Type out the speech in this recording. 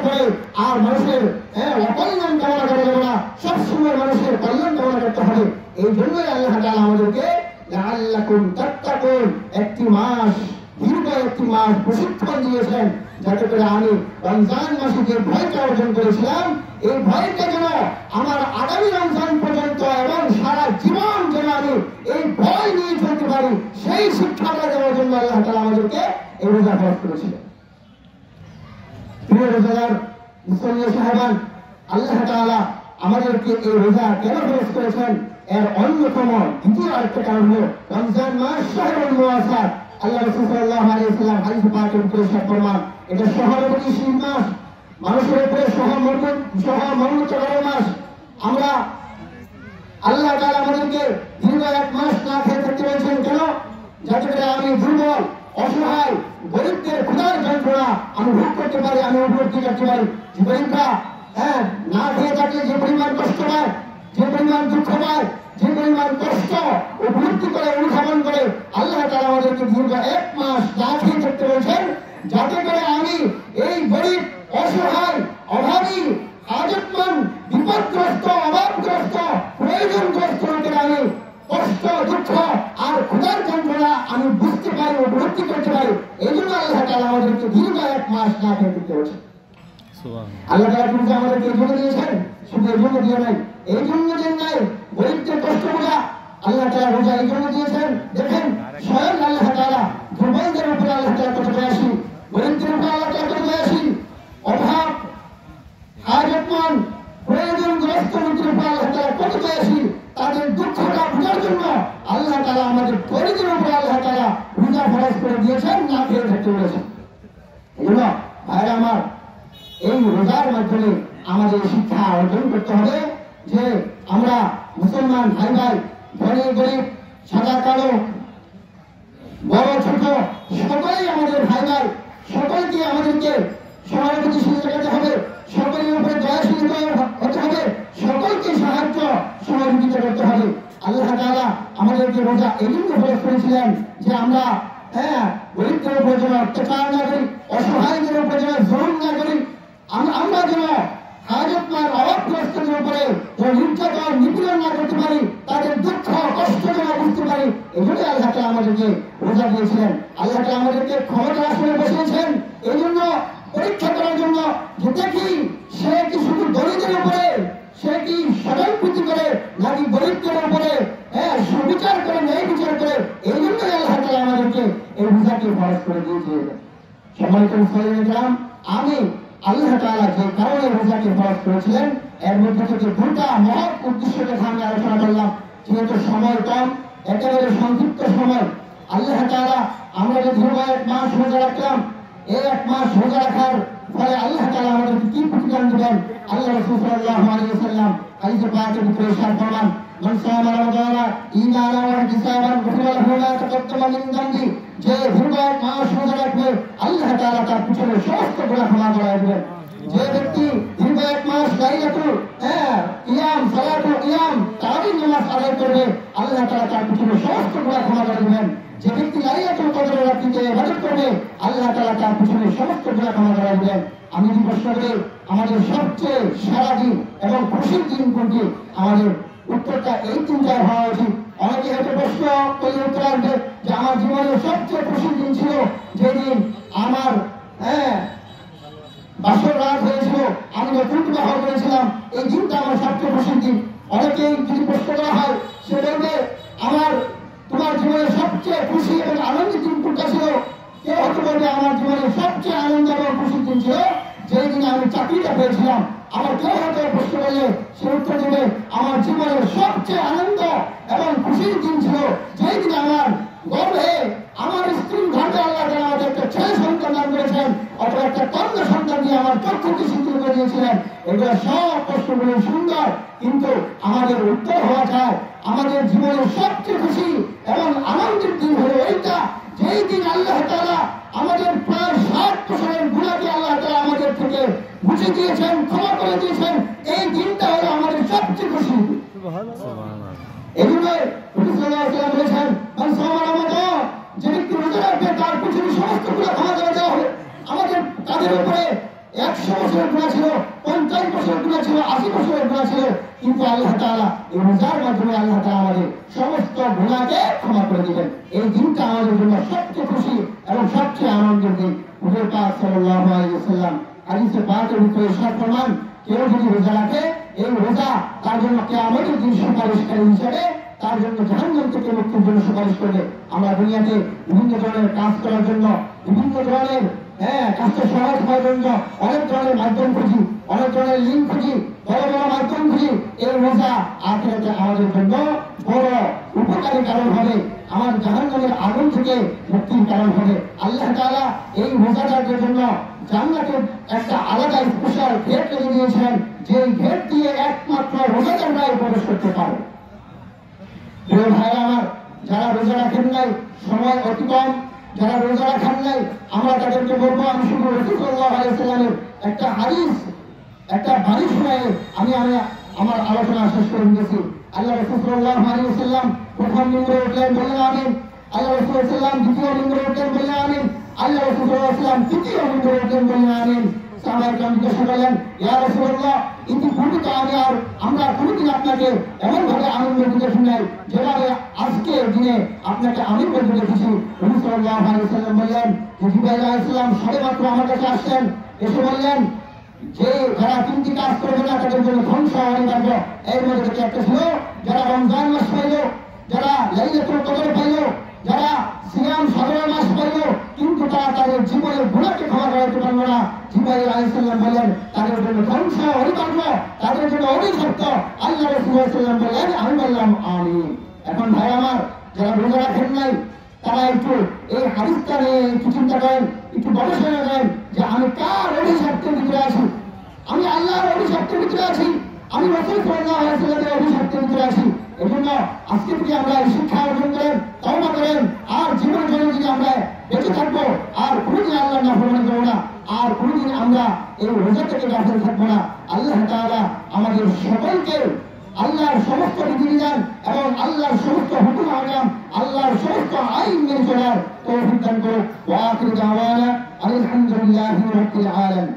করে আর মানুষের অকল্যাণ কামনা করা যাবে না, সবসময় মানুষের কল্যাণ কামনা করতে হবে। এই জন্যই আল্লাহ তাআলা আমাদেরকে লাআল্লাকুম তাত্তাকুন একটি মাস, দীর্ঘ একটি মাস প্রশিক্ষণ দিয়েছেন, যাতে করে আমি রমজান মাসে যে ভয়টা অর্জন করেছিলাম এই ভয়টা যেন আমার আগামী রমজান পর্যন্ত এবং সারা জীবন যেন আমি এই ভয় নিয়ে চলতে পারি, সেই শিক্ষাটা দেওয়ার জন্য আল্লাহ তাআলা আমাদেরকে এই রোজা ফরজ করেছিলেন। প্রিয় রোজাদার মুসলিম সাহেবান, আল্লাহ তাআলা আমাদেরকে এই রোজা কেন ফরজ করেছেন এর অন্যতম দ্বিতীয় আরেকটা কারণ হলো রমজান মাস শাহরুল মুআসার। আল্লাহ রাসূল সাল্লাল্লাহু আলাইহি ওয়াসাল্লাম হাদিসে পাকের ভিতরে ফরমান, এটা সহানুভূতিশীল মাস, মানুষের উপরে সহানুভূতিশীল মাস। আমরা আল্লাহ তাআলা আমাদেরকে দীর্ঘ এক মাস না খেয়ে থাকতে বলেছেন কেন? যাতে করে আমি দুর্বল, অসহায়, গরিবদের ক্ষুধার যন্ত্রণা আমি ভোগ করতে পারি, আমি উপলব্ধি করতে পারি। যে গরিবরা না খেয়ে থাকলে যে পরিমাণ কষ্ট পায়, যে পরিমাণ দুঃখ পায়, যে পরিমাণ কষ্ট উপলব্ধি করে অনুধাবন করে, আল্লাহ তাআলা আমাদেরকে দীর্ঘ এক মাস না খেয়ে থাকতে বলেছেন, যাতে করে আমি এই গরিব, অসহায়, অভাবী, হাজতমন্দ, বিপদগ্রস্ত, অভাবগ্রস্ত, প্রয়োজনগ্রস্ত লোকের আমি কষ্ট, দুঃখ আর ক্ষুধার যন্ত্রণা আমি বুঝতে পারি, উপলব্ধি করতে পারি। এই জন্য আল্লাহ তাআলা আমাদেরকে দীর্ঘ এক মাস না খেয়ে থাকতে বলেছেন। আল্লাহ তাআলা কিন্তু আমাদেরকে এই জন্য দিয়েছেন, শুধু এই জন্য দিয়ে নাই, এই জন্য দেন নাই গরিবদের কষ্ট বোঝা। আল্লাহ তাআলা রোজা এই জন্য দিয়েছেন, দেখেন স্বয়ং আল্লাহ তাআলা দুর্বলদের উপরে আল্লাহ তাআলা কত দয়াশীল, গরিবদের উপরে আল্লাহ তাআলা কত দয়াশীল, অভাব, হাজতমন্দ, প্রয়োজনগ্রস্ত লোকের উপরে আল্লাহ তাআলা কত দয়াশীল। তাদের দুঃখটা বোঝার জন্য আল্লাহ তাআলা আমাদের গরিবদের উপরে আল্লাহ তাআলা রোজা ফরজ করে দিয়েছেন, না খেয়ে থাকতে বলেছেন। এজন্য ভাইরা আমার, এই রোজার মাধ্যমে আমাদের শিক্ষা অর্জন করতে হবে যে আমরা মুসলমান ভাই ভাই, ধনী গরিব, সাদা কালো, বড় ছোট সকলেই আমাদের ভাই ভাই, সকলকে আমাদেরকে সহানুভূতিশীল দেখাতে হবে, সকলের উপরে দয়াশীল হতে হবে, সকলকে সাহায্য সহযোগিতা করতে হবে। আল্লাহ তাআলা আমাদেরকে রোজা এই জন্য ফরজ করেছিলেন যে আমরা গরিবদের উপরে যেন অত্যাচার না করি, অসহায়দের উপরে যেন জুলুম না করি, আমরা যেন হাজতমন্দ, অভাবগ্রস্তদের উপরে নির্যাতন, নিপীড়ন না করতে পারি, তাদের দুঃখ কষ্ট যেন বুঝতে পারি। এই জন্য আল্লাহ তাআলা আমাদেরকে রোজা দিয়েছিলেন। আল্লাহ তাআলা আমাদেরকে ক্ষমতা আসনে বসিয়েছেন এই জন্য, পরীক্ষা করার জন্য, যে দেখি সে কি শুধু দরিদ্রের উপরে, সে কি সদানুভূতি করে নাকি গরিবদের উপরে সুবিচার করে, ন্যায় বিচার করে। এই জন্যই আল্লাহ তাআলা আমাদেরকে এই রোজাকে ফরজ করে দিয়েছিলেন। সম্মানিত মুসলিম, আমি আল্লাহ তাআলা যে কারণে রোজাকে ফরজ করেছিলেন এর মধ্যে থেকে দুটা মহৎ উদ্দেশ্যের কথা আমি আলোচনা করলাম। যেহেতু সময় কম, একেবারে সংক্ষিপ্ত সময়, আল্লাহ তাআলা আমরা যে দীর্ঘ এক মাস রোজা রাখলাম, এই এক মাস রোজা রাখার ফলে আল্লাহ তাআলা আমাদেরকে কি প্রতিদান দিবেন? আল্লাহ রাসূল সাল্লাল্লাহু আলাইহি ওয়াসাল্লাম হাদিসে পাকের ভিতরে ইরশাদ ফরমান, মান সামা রমাদানা ঈমানান ওয়া ইহতিসাবান গুফিরা লাহু মা তাকাদ্দামা মিন যামবি। যে দীর্ঘ এক মাস রোজা রাখবে আল্লাহ তাআলা তার পিছনে সমস্ত গুনাহ ক্ষমা করে দিবেন। যে ব্যক্তি দীর্ঘ এক মাস লাইলাতুল কিয়াম, সালাতুল কিয়াম, তারাবির নামাজ আদায় করবে আল্লাহ তাআলা তার পিছনে সমস্ত গুনাহ ক্ষমা করে দিবেন। যে ব্যক্তি লাইলাতুল কদরের রাতে ইবাদত করবে আল্লাহ তাআলা তার পিছনে সমস্ত গুনাহ ক্ষমা করে দিবেন। আমি কি প্রশ্ন করি, আমাদের সবচেয়ে সেরা দিন এবং খুশির দিন কোনটি? আমাদের উত্তরটা এই তিনটাই হওয়া উচিত। অনেকে হয়তো প্রশ্ন করলে উত্তর আসবে যে আমার জীবনের সবচেয়ে খুশির দিন ছিল যেদিন আমার বাসর রাত হয়েছিল, আমি নতুন বিবাহ করেছিলাম, এই দিনটা আমার সবচেয়ে খুশির দিন। অনেকেই যদি প্রশ্ন করা হয় সে বলবে তোমার জীবনের সবচেয়ে খুশি এবং আনন্দের দিন কোনটা ছিল? কেউ হয়তো বলবে আমার জীবনের সবচেয়ে আনন্দ এবং খুশির দিন ছিল যেই দিন আমি চাকরিটা পেয়েছিলাম। আমার কেউ হয়তো প্রশ্ন করলে সে উত্তর দেবে আমার জীবনের সবচেয়ে আনন্দ এবং খুশির দিন ছিল যেই দিন আমার গর্ভে আমার স্ত্রীর ঘরে আল্লাহ তাআলা আমাকে একটা ছেলে সন্তান দান করেছেন, অথবা একটা কন্যা সন্তান দিয়ে আমার চক্ষুকে শীতল করে দিয়েছিলেন। এগুলো সব প্রশ্নগুলো সুন্দর, কিন্তু আমাদের উত্তর হওয়া চায় আমাদের জীবনের সবচেয়ে খুশি এবং আনন্দের দিন হলো এইটা, যেই দিন আল্লাহ তাআলা আমাদের প্রায় 60 বছরের গুনাহকে আল্লাহ তাআলা আমাদের থেকে মুছে দিয়েছেন, ক্ষমা করে দিয়েছেন। এই দিনটা হলো আমাদের সবচেয়ে খুশি। এই জন্য রাসূল সাল্লাল্লাহু আলাইহি ওয়াসাল্লাম বলেছেন, মান সামা রমাদান, যে ব্যক্তি রোজা রাখবে তার পিছনে সমস্ত গুনাহ ক্ষমা করে দেওয়া হবে। আমাদের তাদের উপরে 100 বছরের গুনাহ ছিল, 50 বছরের গুনাহ ছিল, 80 বছরের গুনাহ ছিল, কিন্তু আল্লাহ তাআলা এই রোজার মাধ্যমে আল্লাহ তাআলা আমাদের সমস্ত গুনাহকে ক্ষমা করে দিবেন। এই দিনটা আমাদের জন্য সবচেয়ে খুশি এবং সবচেয়ে আনন্দের দিন। হুজুর পাক সাল্লাল্লাহু আলাইহি ওয়াসাল্লাম হাদিসে পাকের ভিতরে ইরশাদ ফরমান, কেউ যদি রোজা রাখে, এই রোজা তার জন্য কিয়ামতের দিন সুপারিশকারী হিসেবে তার জন্য জাহান্নাম থেকে মুক্তির জন্য সুপারিশ করবে। আমরা দুনিয়াতে বিভিন্ন ধরনের কাজ করার জন্য, বিভিন্ন ধরনের কাজটা সহজ হওয়ার জন্য অনেক ধরনের মাধ্যম খুঁজি, অনেক ধরনের লিঙ্ক খুঁজি, বড় বড় মাধ্যম খুঁজি। এই রোজা আখিরাতে আমাদের জন্য বড় উপকারী কারণ হবে, আমার জাহান্নামের আগুন থেকে মুক্তির কারণ হবে। আল্লাহ তাআলা এই রোজাদারদের জন্য জান্নাতের একটা আলাদা স্পেশাল গেট রেখে দিয়েছেন, যে গেট দিয়ে একমাত্র রোজাদাররাই প্রবেশ করতে পারে। প্রিয় ভাই আমার, যারা রোজা রাখেন নাই, সময় অতি কম, যারা রোজা রাখেন নাই, আমরা তাদেরকে বলবো, আমি শুধু রাসূল সাল্লাল্লাহু আলাইহি ওয়াসাল্লামের একটা হাদিস, একটা বাণী শুনে আমি আমার আলোচনা শেষ করে দিয়েছি। আল্লাহ রাসূল সাল্লাল্লাহু আলাইহি ওয়াসাল্লাম প্রথম মিম্বরে উঠলেন, বললেন আমিন। আল্লাহ রাসূল সাল্লাল্লাহু আলাইহি ওয়াসাল্লাম দ্বিতীয় মিম্বরে উঠলেন, বললেন আমিন। আল্লাহ রাসূল সাল্লাল্লাহু আলাইহি ওয়াসাল্লাম তৃতীয় মিম্বরে উঠলেন, বললেন আমিন। সাহাবায়ে কেরাম জিজ্ঞাসা করলেন, ইয়া রাসূলুল্লাহ, ইতিপূর্বে আমরা কোনোদিন আপনাকে এমন ভাবে আমিন বলতে দেখি নাই যেভাবে আজকে দিনে আপনাকে আমিন বলতে দেখেছি। রাসূল সাল্লাল্লাহু আলাইহি ওয়াসাল্লাম বললেন যে জিবরাইল আলাইহিস সালাম সবেমাত্র আমার কাছে আসছেন, এসে বললেন যে যারা তিনটি কাজ করবে না তাদের জন্য ধ্বংস অনিবার্য। এর মধ্যে থেকে একটা ছিল যারা রমজান মাস পাইল, যারা লাইলাতুল কদর পাইল, যারা সিয়াম 17 মাস পাইল, কিন্তু তারা তাদের জীবনের গুনাহকে ক্ষমা করতে পারল না। জিবরাইল আলাইহিস সালাম বললেন তাদের জন্য ধ্বংস অনিবার্য, তাদের জন্য অভিশপ্ত। আল্লাহ রাসূল সাল্লাল্লাহু আলাইহি ওয়াসাল্লাম বললেন, আমি বললাম আমিন। এখন ভাই আমার, যারা রোজা রাখেন নাই তারা একটু এই হাদিসটা নিয়ে একটু চিন্তা করেন, একটু গবেষণা করেন যে আমি কার অভিশপ্তের ভিতরে আছি, আমি আল্লাহর অভিশপ্তের ভিতরে আছি, আমি রাসূল সাল্লাল্লাহু আলাইহি ওয়াসাল্লামের অভিশপ্তের ভিতরে আছি। এজন্য আজকে থেকে আমরা এই শিক্ষা অর্জন করেন, তওবা করেন, আর জীবনের জন্য যদি আমরা বেঁচে থাকবো, আর কোনোদিন আল্লাহর নাফরমানি করবো না, আর কোনোদিন আমরা এই রোজা থেকে গাফিল থাকবো না। আল্লাহ তাআলা আমাদের সকলকে আল্লাহর সমস্ত বিধিবিধান এবং আল্লাহর সমস্ত হুকুম আহকাম, আল্লাহর সমস্ত আইন মেনে চলার তৌফিক দান করুন। ওয়া আখিরু দাওয়ানা আলহামদুলিল্লাহি রাব্বিল আলামিন।